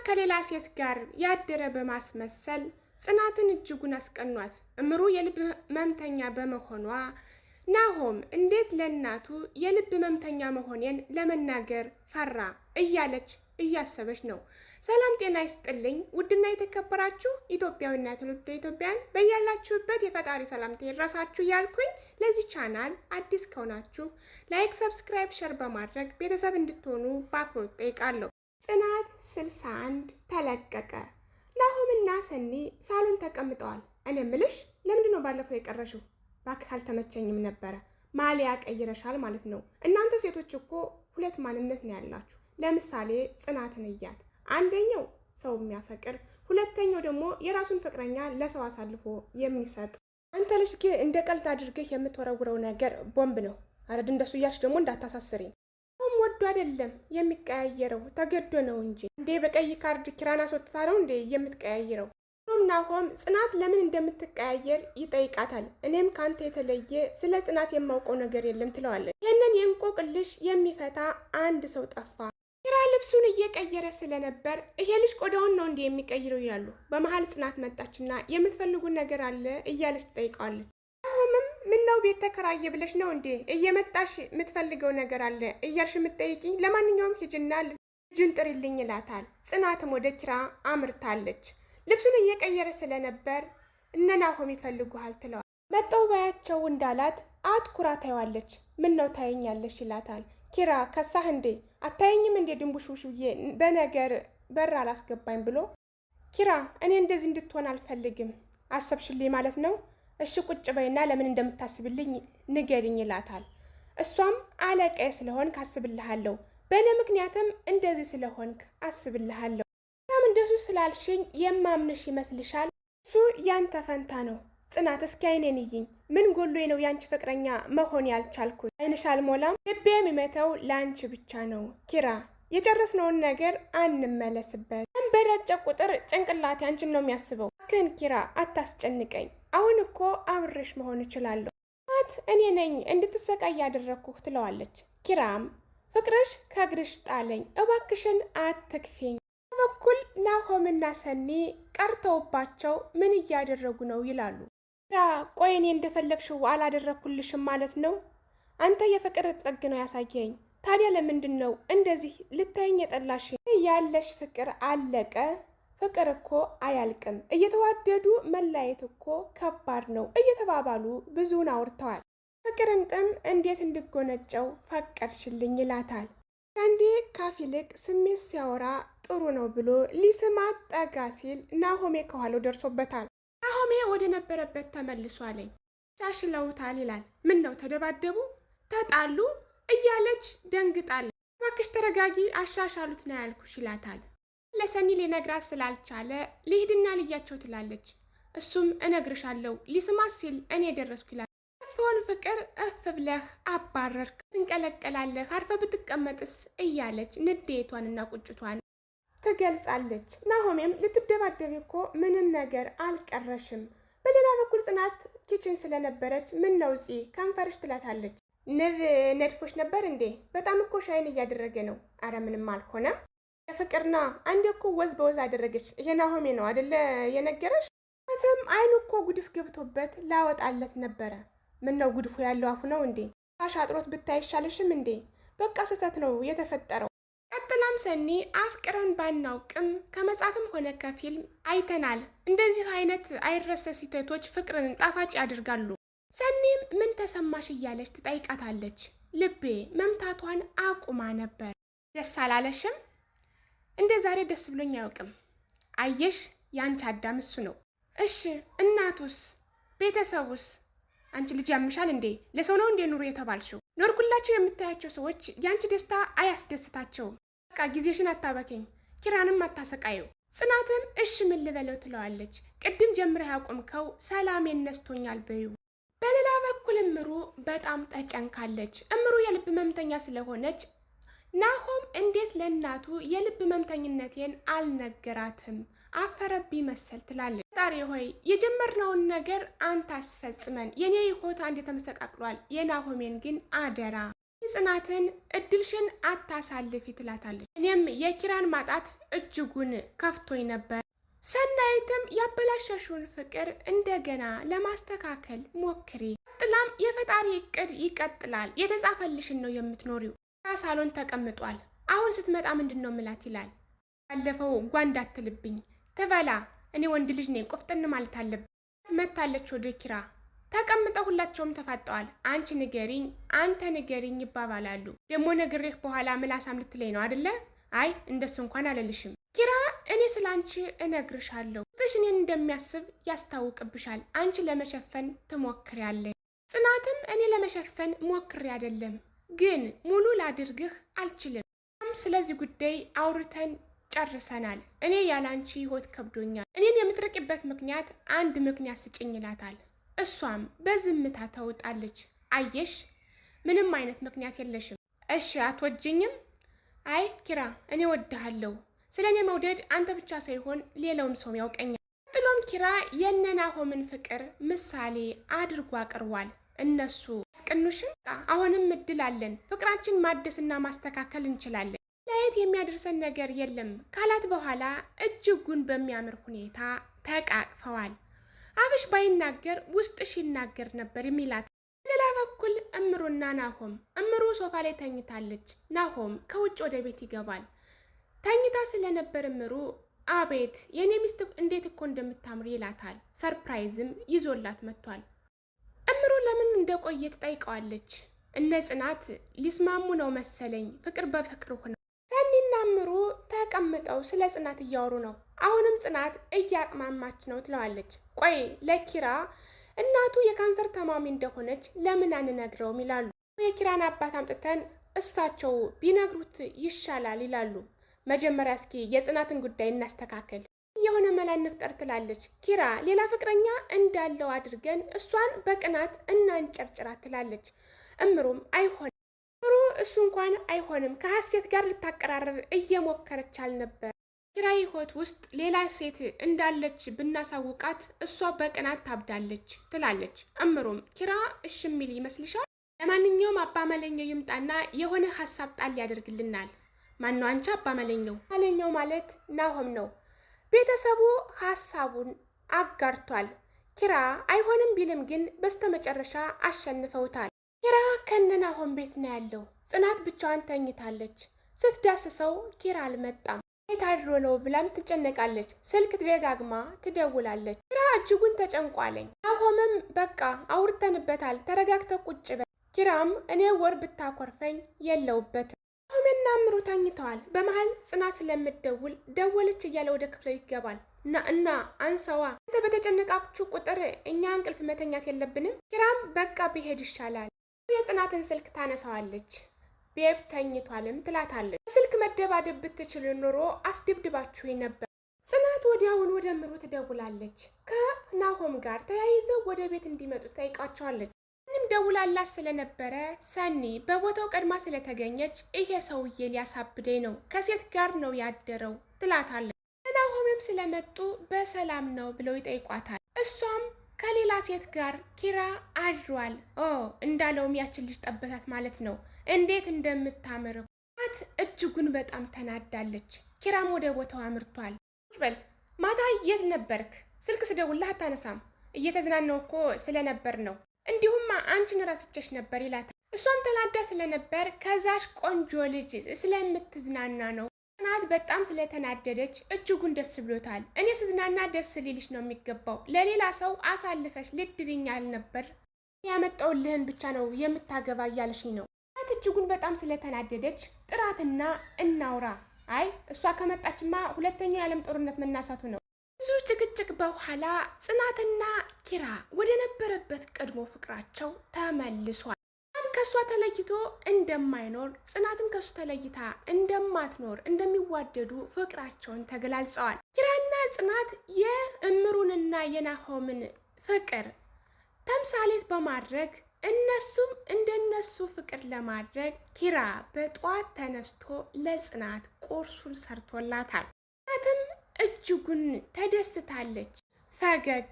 ከሌላ ሴት ጋር ያደረ በማስመሰል ጽናትን እጅጉን አስቀኗት። እምሩ የልብ መምተኛ በመሆኗ ናሆም እንዴት ለእናቱ የልብ መምተኛ መሆኔን ለመናገር ፈራ እያለች እያሰበች ነው። ሰላም ጤና ይስጥልኝ ውድና የተከበራችሁ ኢትዮጵያዊና ትውልደ ኢትዮጵያን በያላችሁበት የፈጣሪ ሰላምታ ይድረሳችሁ እያልኩኝ ለዚህ ቻናል አዲስ ከሆናችሁ ላይክ፣ ሰብስክራይብ፣ ሸር በማድረግ ቤተሰብ እንድትሆኑ በአክብሮት ጠይቃለሁ። ጽናት 61 ተለቀቀ። ናሆምና ሰኒ ሳሎን ተቀምጠዋል። እኔ እምልሽ ለምንድን ነው ባለፈው የቀረሽው? ባክ ካልተመቸኝም ነበረ። ማሊያ ቀይረሻል ማለት ነው። እናንተ ሴቶች እኮ ሁለት ማንነት ነው ያላችሁ። ለምሳሌ ጽናትን እያት፣ አንደኛው ሰው የሚያፈቅር፣ ሁለተኛው ደግሞ የራሱን ፍቅረኛ ለሰው አሳልፎ የሚሰጥ። አንተ ልጅ ግን እንደ ቀልድ አድርገህ የምትወረውረው ነገር ቦምብ ነው። አረድ እንደሱ እያልሽ ደግሞ እንዳታሳስሪ። ወዶ አይደለም የሚቀያየረው ተገዶ ነው እንጂ እንዴ በቀይ ካርድ ኪራን አስወጥታ ነው እንዴ የምትቀያየረው? ናሆም ጽናት ለምን እንደምትቀያየር ይጠይቃታል። እኔም ካንተ የተለየ ስለ ጽናት የማውቀው ነገር የለም ትለዋለች። ይህንን የእንቆቅልሽ የሚፈታ አንድ ሰው ጠፋ። ኪራ ልብሱን እየቀየረ ስለነበር ይሄ ልጅ ቆዳውን ነው እንዴ የሚቀይረው ይላሉ። በመሀል ጽናት መጣችና የምትፈልጉን ነገር አለ እያለች ትጠይቀዋለች። ናሆምም ምነው ቤት ተከራየ ብለሽ ነው እንዴ እየመጣሽ የምትፈልገው ነገር አለ እያልሽ የምትጠይቂኝ? ለማንኛውም ሂጅና ልጁን ጥሪልኝ ይላታል። ጽናትም ወደ ኪራ አምርታለች። ልብሱን እየቀየረ ስለነበር እነ ናሆም ይፈልጉሃል ትለዋል። መጠው ባያቸው እንዳላት አትኩራ ታየዋለች። ምን ነው ታየኛለሽ ይላታል። ኪራ ከሳህ እንዴ አታየኝም እንዴ ድንቡሽውሽዬ በነገር በር አላስገባኝ ብሎ ኪራ እኔ እንደዚህ እንድትሆን አልፈልግም። አሰብሽልኝ ማለት ነው? እሺ ቁጭ በይና ለምን እንደምታስብልኝ ንገሪኝ ይላታል። እሷም አለቃዬ ስለሆንክ አስብልሃለሁ፣ በእኔ ምክንያትም እንደዚህ ስለሆንክ አስብልሃለሁ። እንደሱ ስላልሽኝ የማምንሽ ይመስልሻል? እሱ ያንተ ፈንታ ነው። ጽናት እስኪ አይኔን ይይኝ። ምን ጎሎኝ ነው ያንቺ ፍቅረኛ መሆን ያልቻልኩት? አይንሽ አልሞላም። ልቤ የሚመተው ለአንቺ ብቻ ነው። ኪራ የጨረስነውን ነገር አንመለስበት። በረጨ ቁጥር ጭንቅላቴ አንቺን ነው የሚያስበው። ግን ኪራ አታስጨንቀኝ። አሁን እኮ አብሬሽ መሆን እችላለሁ። እኔ ነኝ እንድትሰቃይ ያደረግኩህ ትለዋለች። ኪራም ፍቅርሽ ከእግርሽ ጣለኝ፣ እባክሽን አትክፊኝ። በኩል ናሆምና ሰኒ ቀርተውባቸው ምን እያደረጉ ነው ይላሉ። ኪራ ቆይ እኔ እንደፈለግሽው አላደረግኩልሽም ማለት ነው? አንተ የፍቅር ጥግ ነው ያሳየኝ። ታዲያ ለምንድን ነው እንደዚህ ልታየኝ የጠላሽ? ያለሽ ፍቅር አለቀ። ፍቅር እኮ አያልቅም። እየተዋደዱ መለያየት እኮ ከባድ ነው እየተባባሉ ብዙውን አውርተዋል። ፍቅርን ጥም እንዴት እንድጎነጨው ፈቀድሽልኝ ይላታል። አንዴ ካፍ ይልቅ ስሜት ሲያወራ ጥሩ ነው ብሎ ሊስማት ጠጋ ሲል ናሆሜ ከኋላው ደርሶበታል። ናሆሜ ወደ ነበረበት ተመልሷለኝ። ሻሽለውታል ይላል። ምን ነው ተደባደቡ፣ ተጣሉ እያለች ደንግጣለች። እባክሽ ተረጋጊ፣ አሻሻሉት ነው ያልኩሽ ይላታል። ለሰኒ ሊነግራት ስላልቻለ ልሂድና ልያቸው ትላለች። እሱም እነግርሻለሁ ሊስማት ሲል እኔ ደረስኩ ይላል። ፎን ፍቅር እፍ ብለህ አባረርክ፣ ትንቀለቀላለህ፣ አርፈ ብትቀመጥስ እያለች ንዴቷንና ቁጭቷን ትገልጻለች። ናሆሜም ልትደባደቢ እኮ ምንም ነገር አልቀረሽም። በሌላ በኩል ጽናት ኪችን ስለነበረች ምን ነው ፂ ከንፈርሽ ትላታለች። ንብ ነድፎች ነበር እንዴ? በጣም እኮ ሻይን እያደረገ ነው። አረ ምንም አልሆነም። የፍቅርና አንዴ እኮ ወዝ በወዝ አደረገች። ይሄ ናሆሜ ነው አደለ የነገረሽ? እህትም አይኑ እኮ ጉድፍ ገብቶበት ላወጣለት ነበረ። ምን ነው ጉድፉ ያለው አፉ ነው እንዴ? አሻጥሮት ብታይሻለሽም እንዴ? በቃ ስህተት ነው የተፈጠረው። ቀጥላም ሰኒ አፍቅረን ባናውቅም ከመጽሐፍም ሆነ ከፊልም አይተናል። እንደዚህ አይነት አይረሰ ስህተቶች ፍቅርን ጣፋጭ ያደርጋሉ። ሰኒም ምን ተሰማሽ እያለች ትጠይቃታለች። ልቤ መምታቷን አቁማ ነበር። ደስ አላለሽም? እንደ ዛሬ ደስ ብሎኝ አያውቅም። አየሽ ያንቺ አዳም እሱ ነው። እሺ እናቱስ? ቤተሰቡስ? አንቺ ልጅ ያምሻል እንዴ? ለሰው ነው እንዴ ኑሮ የተባልሽው? ኖርኩላቸው የምታያቸው ሰዎች ያንቺ ደስታ አያስደስታቸውም። በቃ ጊዜሽን አታበከኝ፣ ኪራንም አታሰቃየው። ጽናትም እሺ ምን ልበለው ትለዋለች። ቅድም ጀምረህ ያቆምከው ሰላሜን ነስቶኛል በዩ። በሌላ በኩል እምሩ በጣም ተጨንካለች። እምሩ የልብ መምተኛ ስለሆነች ናሆም እንዴት ለእናቱ የልብ መምተኝነቴን አልነገራትም? አፈረብኝ መሰል ትላለች። ፈጣሪ ሆይ የጀመርነውን ነገር አንተ አስፈጽመን። የኔ ህይወት አንድ ተመሰቃቅሏል፣ የናሆሜን ግን አደራ ጽናትን እድልሽን አታሳልፊ ትላታለች። እኔም የኪራን ማጣት እጅጉን ከፍቶኝ ነበር። ሰናይትም ያበላሸሽውን ፍቅር እንደገና ለማስተካከል ሞክሪ። ጥላም የፈጣሪ እቅድ ይቀጥላል፣ የተጻፈልሽን ነው የምትኖሪው። ሳሎን ተቀምጧል። አሁን ስትመጣ ምንድን ነው ምላት ይላል። ባለፈው ጓንዳ አትልብኝ ትበላ፣ እኔ ወንድ ልጅ ነኝ፣ ቆፍጥን ማለት አለብኝ። መታለች ወደ ኪራ። ተቀምጠው ሁላቸውም ተፋጠዋል። አንቺ ንገሪኝ፣ አንተ ንገሪኝ ይባባላሉ። ደግሞ ነግሬህ በኋላ ምላሳም ልትለኝ ነው አደለ? አይ እንደሱ እንኳን አልልሽም ኪራ፣ እኔ ስለ አንቺ እነግርሻለሁ። ውስጥሽ እኔን እንደሚያስብ ያስታውቅብሻል። አንቺ ለመሸፈን ትሞክሪያለሽ። ጽናትም እኔ ለመሸፈን ሞክሬ አይደለም፣ ግን ሙሉ ላድርግህ አልችልም። ስለዚህ ጉዳይ አውርተን ጨርሰናል። እኔ ያላንቺ ህይወት ከብዶኛል። እኔን የምትርቂበት ምክንያት አንድ ምክንያት ስጭኝ ይላታል። እሷም በዝምታ ተውጣለች። አየሽ፣ ምንም አይነት ምክንያት የለሽም። እሺ አትወጂኝም? አይ ኪራ፣ እኔ ወድሃለሁ። ስለ እኔ መውደድ አንተ ብቻ ሳይሆን ሌላውም ሰው ያውቀኛል። ጥሎም ኪራ የነናሆምን ፍቅር ምሳሌ አድርጎ አቅርቧል። እነሱ አስቀኑሽም፣ አሁንም እድል አለን። ፍቅራችን ማደስና ማስተካከል እንችላለን። ለየት የሚያደርሰን ነገር የለም ካላት በኋላ እጅጉን በሚያምር ሁኔታ ተቃቅፈዋል። አፍሽ ባይናገር ውስጥሽ ይናገር ነበር የሚላት። ሌላ በኩል እምሩና ናሆም። እምሩ ሶፋ ላይ ተኝታለች። ናሆም ከውጭ ወደ ቤት ይገባል። ተኝታ ስለነበር እምሩ አቤት የኔ ሚስት እንዴት እኮ እንደምታምር ይላታል። ሰርፕራይዝም ይዞላት መጥቷል። እምሩ ለምን እንደቆየ ትጠይቀዋለች። እነ ጽናት ሊስማሙ ነው መሰለኝ፣ ፍቅር በፍቅር ሆነ። ሰኒና እምሩ ተቀምጠው ስለ ጽናት እያወሩ ነው። አሁንም ጽናት እያቅማማች ነው ትለዋለች። ቆይ ለኪራ እናቱ የካንሰር ታማሚ እንደሆነች ለምን አንነግረውም ይላሉ። የኪራን አባት አምጥተን እሳቸው ቢነግሩት ይሻላል ይላሉ። መጀመሪያ እስኪ የጽናትን ጉዳይ እናስተካከል፣ የሆነ መላ እንፍጠር ትላለች። ኪራ ሌላ ፍቅረኛ እንዳለው አድርገን እሷን በቅናት እናንጨርጭራት ትላለች። እምሩም አይሆንም፣ እምሩ እሱ እንኳን አይሆንም፣ ከሀሴት ጋር ልታቀራረር እየሞከረች አልነበር? ኪራ ህይወት ውስጥ ሌላ ሴት እንዳለች ብናሳውቃት እሷ በቅናት ታብዳለች ትላለች። እምሩም ኪራ እሺ የሚል ይመስልሻል? ለማንኛውም አባ መለኛው ይምጣና የሆነ ሀሳብ ጣል ያደርግልናል። ማነው አንቺ? አባ መለኛው? መለኛው ማለት ናሆም ነው። ቤተሰቡ ሀሳቡን አጋርቷል። ኪራ አይሆንም ቢልም ግን በስተመጨረሻ አሸንፈውታል። ኪራ ከነናሆም ቤት ነው ያለው። ጽናት ብቻዋን ተኝታለች። ስትዳስሰው ኪራ አልመጣም። የታድሮ ነው ብላም ትጨነቃለች። ስልክ ደጋግማ ትደውላለች። ኪራ እጅጉን ተጨንቋለኝ። ናሆምም በቃ አውርተንበታል፣ ተረጋግተ ቁጭ በል። ኪራም እኔ ወር ብታኮርፈኝ የለውበትም። ናሆምና እምሩ ተኝተዋል። በመሀል ጽናት ስለምትደውል ደወለች እያለ ወደ ክፍለ ይገባል። እና አንሰዋ፣ አንተ በተጨነቃችሁ ቁጥር እኛ እንቅልፍ መተኛት የለብንም። ኪራም በቃ ቢሄድ ይሻላል። የጽናትን ስልክ ታነሳዋለች። ቤብ ተኝቷልም ትላታለች። ስልክ መደባደብ ብትችል ኖሮ አስደብድባችሁ ነበር። ጽናት ወዲያውን ወደ እምሩ ትደውላለች። ከናሆም ጋር ተያይዘው ወደ ቤት እንዲመጡ ጠይቃቸዋለች። ምንም ደውላላት ስለነበረ ሰኒ በቦታው ቀድማ ስለተገኘች ይሄ ሰውዬ ሊያሳብደኝ ነው፣ ከሴት ጋር ነው ያደረው ትላታለች። ናሆምም ስለመጡ በሰላም ነው ብለው ይጠይቋታል። እሷም ከሌላ ሴት ጋር ኪራ አድሯል እንዳለውም ያችን ልጅ ጠበሳት ማለት ነው። እንዴት እንደምታምር ናት። እጅጉን በጣም ተናዳለች። ኪራም ወደ ቦታው አምርቷል። በል ማታ የት ነበርክ? ስልክ ስደውልህ አታነሳም። እየተዝናናው እኮ ስለነበር ነው፣ እንዲሁም አንቺን ረስቼሽ ነበር ይላታል። እሷም ተናዳ ስለነበር ከዛሽ ቆንጆ ልጅ ስለምትዝናና ነው። ጽናት በጣም ስለተናደደች እጅጉን ደስ ብሎታል። እኔ ስዝናና ደስ ሊልሽ ነው የሚገባው፣ ለሌላ ሰው አሳልፈሽ ልድርኝ አልነበር? ያመጣውልህን ብቻ ነው የምታገባ እያልሽኝ ነው። ጽናት እጅጉን በጣም ስለተናደደች ጥራትና እናውራ። አይ እሷ ከመጣችማ ሁለተኛው የዓለም ጦርነት መናሳቱ ነው። ብዙ ጭቅጭቅ በኋላ ጽናትና ኪራ ወደ ነበረበት ቀድሞ ፍቅራቸው ተመልሷል። ከሷ ተለይቶ እንደማይኖር ጽናትም ከሱ ተለይታ እንደማትኖር እንደሚዋደዱ ፍቅራቸውን ተገላልጸዋል። ኪራና ጽናት የእምሩንና የናሆምን ፍቅር ተምሳሌት በማድረግ እነሱም እንደነሱ ፍቅር ለማድረግ ኪራ በጠዋት ተነስቶ ለጽናት ቁርሱን ሰርቶላታል። ጽናትም እጅጉን ተደስታለች። ፈገግ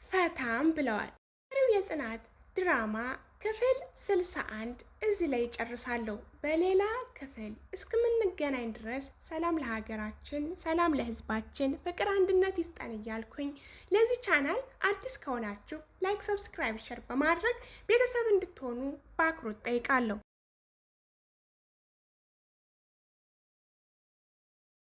ፈታም ብለዋል። የጽናት ድራማ ክፍል 61 እዚህ ላይ ጨርሳለሁ። በሌላ ክፍል እስከምንገናኝ ድረስ ሰላም ለሀገራችን፣ ሰላም ለሕዝባችን፣ ፍቅር አንድነት ይስጠን እያልኩኝ ለዚህ ቻናል አዲስ ከሆናችሁ ላይክ፣ ሰብስክራይብ፣ ሸር በማድረግ ቤተሰብ እንድትሆኑ በአክብሮት ጠይቃለሁ።